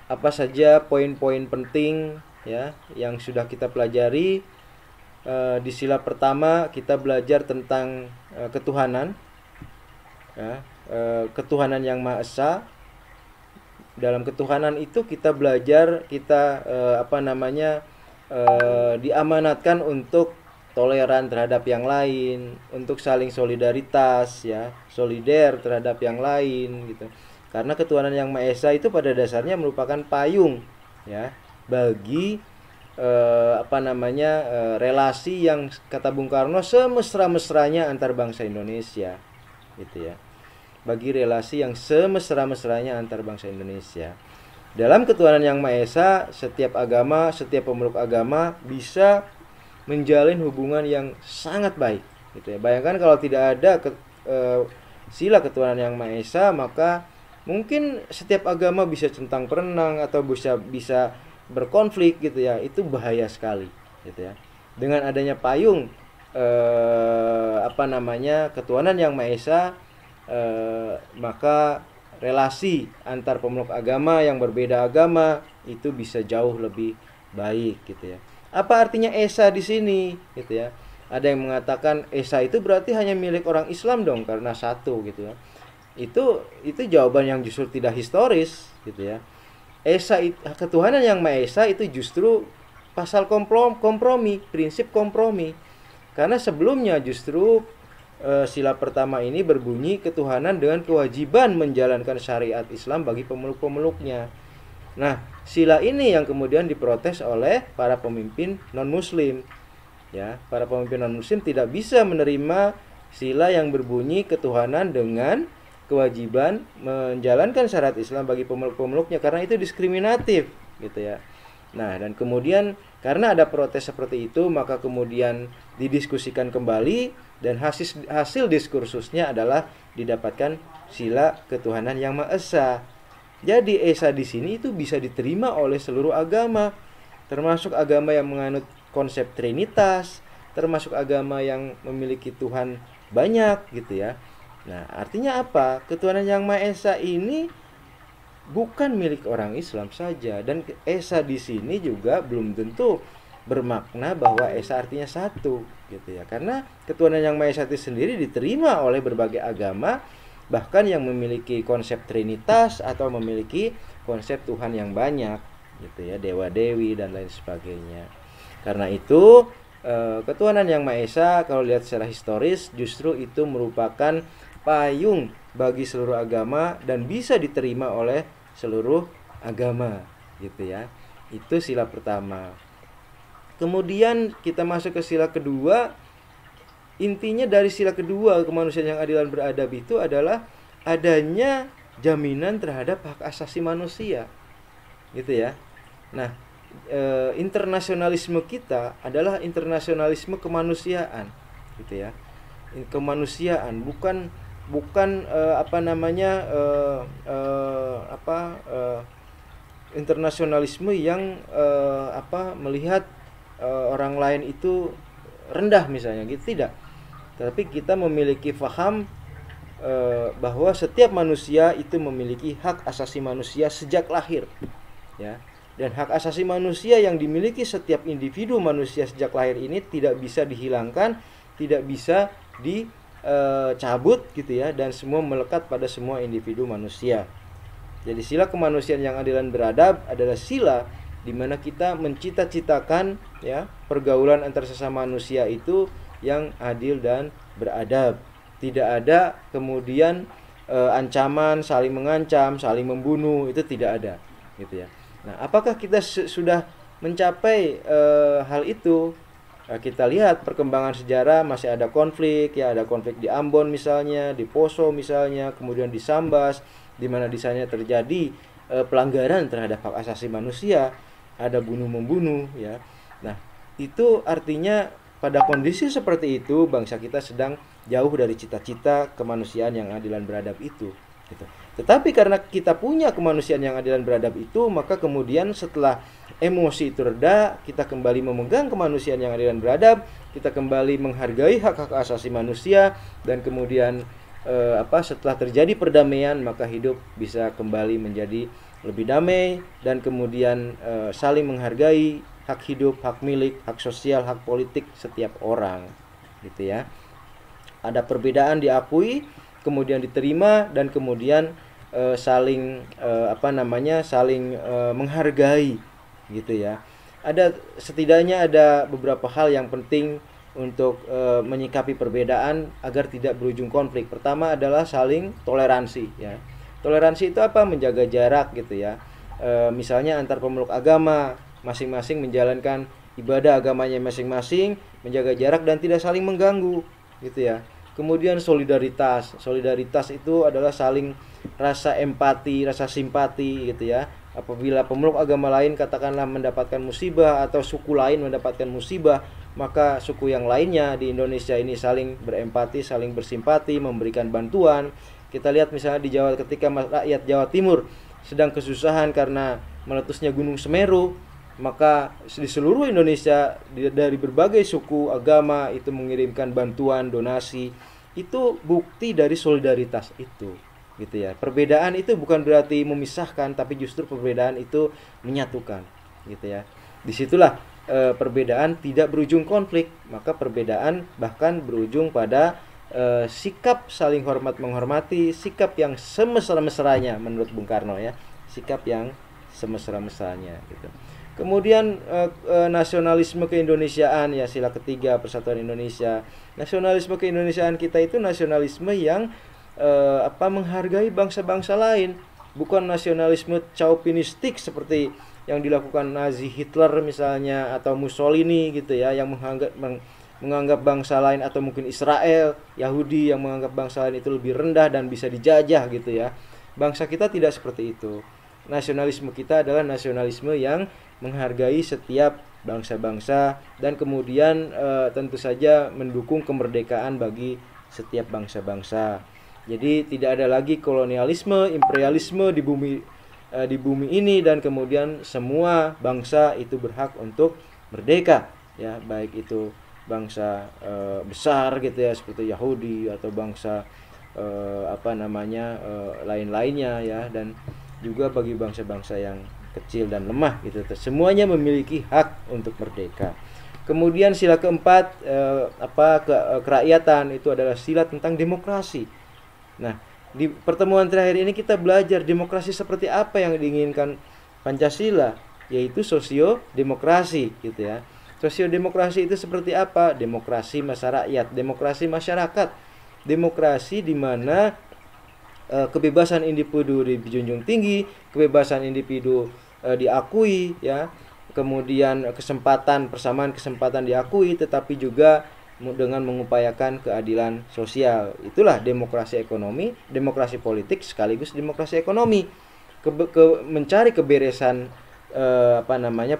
apa saja poin-poin penting ya yang sudah kita pelajari. Di sila pertama kita belajar tentang ketuhanan, ya, ketuhanan yang Maha Esa. Dalam ketuhanan itu kita belajar, kita diamanatkan untuk toleran terhadap yang lain, untuk saling solidaritas, ya, solider terhadap yang lain gitu. Karena ketuhanan yang Maha Esa itu pada dasarnya merupakan payung, ya, bagi relasi yang kata Bung Karno semesra-mesranya antar bangsa Indonesia, gitu ya. Bagi relasi yang semesra-mesranya antar bangsa Indonesia. Dalam ketuhanan yang Maha Esa, setiap agama, setiap pemeluk agama bisa menjalin hubungan yang sangat baik, gitu ya. Bayangkan kalau tidak ada sila ketuhanan yang Maha Esa, maka mungkin setiap agama bisa centang perenang atau bisa berkonflik, gitu ya. Itu bahaya sekali, gitu ya. Dengan adanya payung ketuhanan yang Maha Esa, maka relasi antar pemeluk agama yang berbeda agama itu bisa jauh lebih baik, gitu ya. Apa artinya Esa di sini, gitu ya? Ada yang mengatakan Esa itu berarti hanya milik orang Islam dong karena satu, gitu ya. Itu jawaban yang justru tidak historis, gitu ya. Esa, ketuhanan yang Maha Esa itu justru pasal kompromi, prinsip kompromi. Karena sebelumnya justru sila pertama ini berbunyi ketuhanan dengan kewajiban menjalankan syariat Islam bagi pemeluk-pemeluknya. Nah, sila ini yang kemudian diprotes oleh para pemimpin non-muslim. Ya, para pemimpin non-muslim tidak bisa menerima sila yang berbunyi ketuhanan dengan kewajiban menjalankan syariat Islam bagi pemeluk-pemeluknya, karena itu diskriminatif, gitu ya. Nah, dan kemudian karena ada protes seperti itu, maka kemudian didiskusikan kembali dan hasil diskursusnya adalah didapatkan sila ketuhanan yang Maha Esa. Jadi Esa di sini itu bisa diterima oleh seluruh agama, termasuk agama yang menganut konsep trinitas, termasuk agama yang memiliki Tuhan banyak, gitu ya. Nah, artinya apa? Ketuhanan yang Maha Esa ini bukan milik orang Islam saja, dan Esa di sini juga belum tentu bermakna bahwa Esa artinya satu, gitu ya. Karena ketuhanan yang Maha Esa itu sendiri diterima oleh berbagai agama, bahkan yang memiliki konsep trinitas atau memiliki konsep Tuhan yang banyak, gitu ya, dewa dewi dan lain sebagainya. Karena itu ketuhanan yang Maha Esa kalau lihat secara historis justru itu merupakan payung bagi seluruh agama dan bisa diterima oleh seluruh agama, gitu ya. Itu sila pertama. Kemudian kita masuk ke sila kedua. Intinya dari sila kedua, kemanusiaan yang adil dan beradab, itu adalah adanya jaminan terhadap hak asasi manusia, gitu ya. Nah, internasionalisme kita adalah internasionalisme kemanusiaan, gitu ya. Kemanusiaan, bukan internasionalisme yang melihat orang lain itu rendah misalnya, gitu, tidak. Tapi kita memiliki faham bahwa setiap manusia itu memiliki hak asasi manusia sejak lahir, ya. Dan hak asasi manusia yang dimiliki setiap individu manusia sejak lahir ini tidak bisa dihilangkan, tidak bisa dicabut, gitu ya, dan semua melekat pada semua individu manusia. Jadi sila kemanusiaan yang adil dan beradab adalah sila di mana kita mencita-citakan, ya, pergaulan antar sesama manusia itu yang adil dan beradab. Tidak ada kemudian ancaman, saling mengancam, saling membunuh, itu tidak ada, gitu ya. Nah, apakah kita sudah mencapai hal itu? Kita lihat perkembangan sejarah, masih ada konflik, ya, ada konflik di Ambon misalnya, di Poso misalnya, kemudian di Sambas, di mana di sana terjadi pelanggaran terhadap hak asasi manusia, ada bunuh-membunuh, ya. Nah, itu artinya pada kondisi seperti itu bangsa kita sedang jauh dari cita-cita kemanusiaan yang adil dan beradab itu, gitu. Tetapi karena kita punya kemanusiaan yang adil dan beradab itu, maka kemudian setelah emosi itu reda, kita kembali memegang kemanusiaan yang adil dan beradab, kita kembali menghargai hak-hak asasi manusia, dan kemudian setelah terjadi perdamaian, maka hidup bisa kembali menjadi lebih damai, dan kemudian saling menghargai hak hidup, hak milik, hak sosial, hak politik setiap orang, gitu ya. Ada perbedaan diakui, kemudian diterima, dan kemudian saling saling menghargai, gitu ya. Setidaknya ada beberapa hal yang penting untuk menyikapi perbedaan agar tidak berujung konflik. Pertama adalah saling toleransi, ya. Toleransi itu apa? Menjaga jarak, gitu ya. Misalnya antar pemeluk agama, masing-masing menjalankan ibadah agamanya masing-masing, menjaga jarak dan tidak saling mengganggu, gitu ya. Kemudian solidaritas. Solidaritas itu adalah saling rasa empati, rasa simpati, gitu ya. Apabila pemeluk agama lain katakanlah mendapatkan musibah atau suku lain mendapatkan musibah, maka suku yang lainnya di Indonesia ini saling berempati, saling bersimpati, memberikan bantuan. Kita lihat misalnya di Jawa, ketika rakyat Jawa Timur sedang kesusahan karena meletusnya Gunung Semeru, maka di seluruh Indonesia dari berbagai suku agama itu mengirimkan bantuan, donasi. Itu bukti dari solidaritas itu, gitu ya. Perbedaan itu bukan berarti memisahkan, tapi justru perbedaan itu menyatukan, gitu ya. Disitulah perbedaan tidak berujung konflik, maka perbedaan bahkan berujung pada sikap saling hormat menghormati, sikap yang semesra-mesranya menurut Bung Karno, ya, sikap yang semesra-mesranya, gitu. Kemudian nasionalisme keindonesiaan, ya, sila ketiga Persatuan Indonesia. Nasionalisme keindonesiaan kita itu nasionalisme yang menghargai bangsa-bangsa lain, bukan nasionalisme chauvinistik seperti yang dilakukan Nazi Hitler misalnya, atau Mussolini, gitu ya, yang menganggap bangsa lain, atau mungkin Israel, Yahudi yang menganggap bangsa lain itu lebih rendah dan bisa dijajah, gitu ya. Bangsa kita tidak seperti itu. Nasionalisme kita adalah nasionalisme yang menghargai setiap bangsa-bangsa dan kemudian tentu saja mendukung kemerdekaan bagi setiap bangsa-bangsa. Jadi tidak ada lagi kolonialisme, imperialisme di bumi ini, dan kemudian semua bangsa itu berhak untuk merdeka, ya, baik itu bangsa besar, gitu ya, seperti Yahudi, atau bangsa lain-lainnya, ya, dan juga bagi bangsa-bangsa yang kecil dan lemah, gitu. Semuanya memiliki hak untuk merdeka. Kemudian sila keempat kerakyatan, itu adalah sila tentang demokrasi. Nah, di pertemuan terakhir ini kita belajar demokrasi seperti apa yang diinginkan Pancasila, yaitu sosiodemokrasi, gitu ya. Sosiodemokrasi itu seperti apa? Demokrasi masyarakat, demokrasi masyarakat, demokrasi di mana kebebasan individu dijunjung tinggi, kebebasan individu diakui, ya. Kemudian persamaan kesempatan diakui, tetapi juga dengan mengupayakan keadilan sosial. Itulah demokrasi ekonomi, demokrasi politik sekaligus demokrasi ekonomi. Mencari keberesan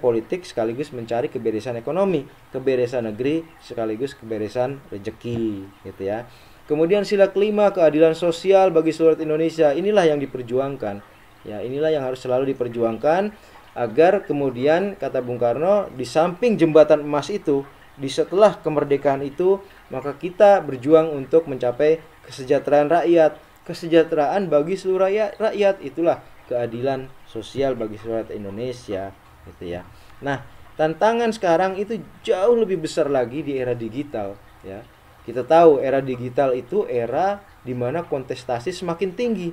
politik sekaligus mencari keberesan ekonomi, keberesan negeri sekaligus keberesan rezeki, gitu ya. Kemudian sila kelima, keadilan sosial bagi seluruh Indonesia. Inilah yang diperjuangkan, ya, inilah yang harus selalu diperjuangkan agar kemudian, kata Bung Karno, di samping jembatan emas itu, di setelah kemerdekaan itu, maka kita berjuang untuk mencapai kesejahteraan rakyat, kesejahteraan bagi seluruh rakyat. Itulah keadilan sosial bagi seluruh Indonesia, gitu ya. Nah, tantangan sekarang itu jauh lebih besar lagi di era digital, ya. Kita tahu era digital itu era di mana kontestasi semakin tinggi,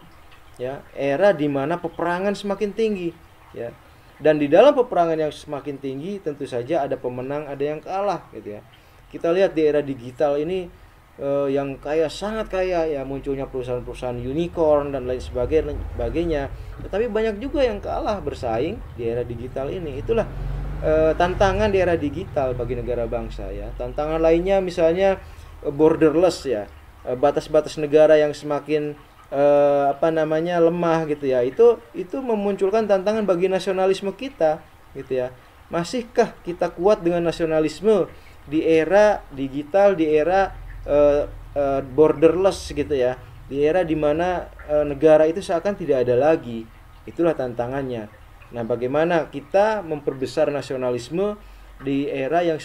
ya, era di mana peperangan semakin tinggi, ya. Dan di dalam peperangan yang semakin tinggi tentu saja ada pemenang, ada yang kalah, gitu ya. Kita lihat di era digital ini yang sangat kaya, ya, munculnya perusahaan-perusahaan unicorn dan lain sebagainya. Tetapi banyak juga yang kalah bersaing di era digital ini. Itulah tantangan di era digital bagi negara bangsa, ya. Tantangan lainnya misalnya borderless, ya, batas-batas negara yang semakin lemah, gitu ya. Itu memunculkan tantangan bagi nasionalisme kita, gitu ya. Masihkah kita kuat dengan nasionalisme di era digital, di era borderless, gitu ya, di era dimana negara itu seakan tidak ada lagi? Itulah tantangannya. Nah, bagaimana kita memperbesar nasionalisme di era yang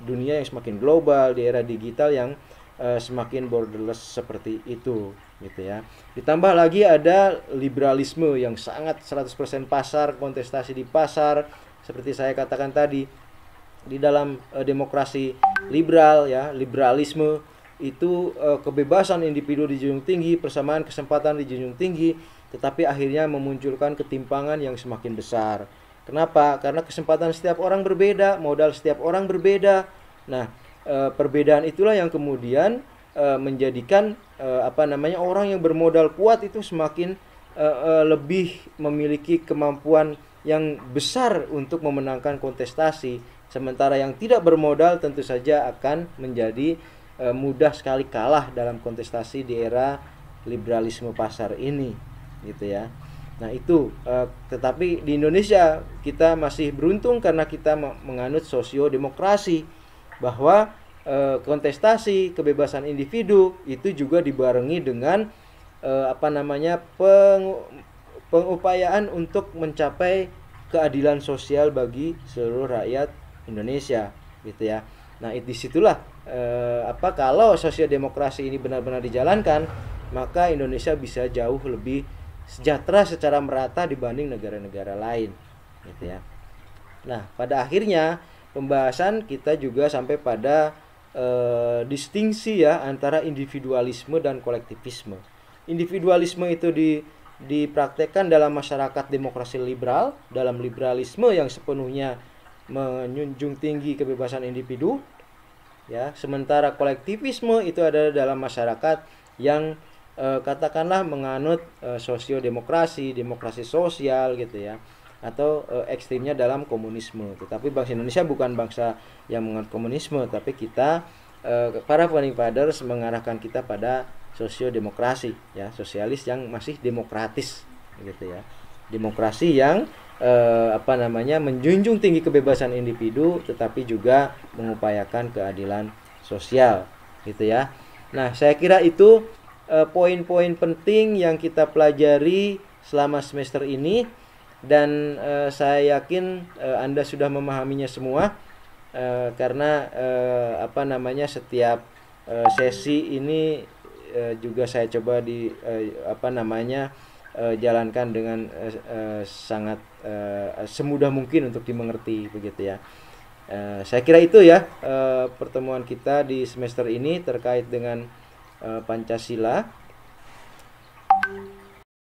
dunia yang semakin global, di era digital yang semakin borderless seperti itu, gitu ya. Ditambah lagi ada liberalisme yang sangat 100% pasar, kontestasi di pasar, seperti saya katakan tadi. Di dalam demokrasi liberal ya, liberalisme itu kebebasan individu dijunjung tinggi, persamaan kesempatan dijunjung tinggi, tetapi akhirnya memunculkan ketimpangan yang semakin besar. Kenapa? Karena kesempatan setiap orang berbeda, modal setiap orang berbeda. Nah, perbedaan itulah yang kemudian menjadikan orang yang bermodal kuat itu semakin lebih memiliki kemampuan yang besar untuk memenangkan kontestasi, sementara yang tidak bermodal tentu saja akan menjadi mudah sekali kalah dalam kontestasi di era liberalisme pasar ini, gitu ya. Nah itu, tetapi di Indonesia kita masih beruntung karena kita menganut sosiodemokrasi, bahwa kontestasi kebebasan individu itu juga dibarengi dengan pengupayaan untuk mencapai keadilan sosial bagi seluruh rakyat Indonesia, gitu ya. Nah, disitulah kalau sosiodemokrasi ini benar-benar dijalankan, maka Indonesia bisa jauh lebih sejahtera secara merata dibanding negara-negara lain, gitu ya. Nah, pada akhirnya pembahasan kita juga sampai pada distingsi ya antara individualisme dan kolektivisme. Individualisme itu dipraktekkan dalam masyarakat demokrasi liberal, dalam liberalisme yang sepenuhnya menjunjung tinggi kebebasan individu ya, sementara kolektivisme itu ada dalam masyarakat yang katakanlah menganut sosiodemokrasi, demokrasi sosial gitu ya, atau ekstrimnya dalam komunisme. Tetapi bangsa Indonesia bukan bangsa yang menganut komunisme, tapi kita para founding fathers mengarahkan kita pada sosiodemokrasi ya, sosialis yang masih demokratis gitu ya. Demokrasi yang menjunjung tinggi kebebasan individu tetapi juga mengupayakan keadilan sosial gitu ya. Nah, saya kira itu poin-poin penting yang kita pelajari selama semester ini, dan saya yakin Anda sudah memahaminya semua, karena setiap sesi ini juga saya coba jalankan dengan sangat semudah mungkin untuk dimengerti begitu ya. Saya kira itu ya pertemuan kita di semester ini terkait dengan Pancasila.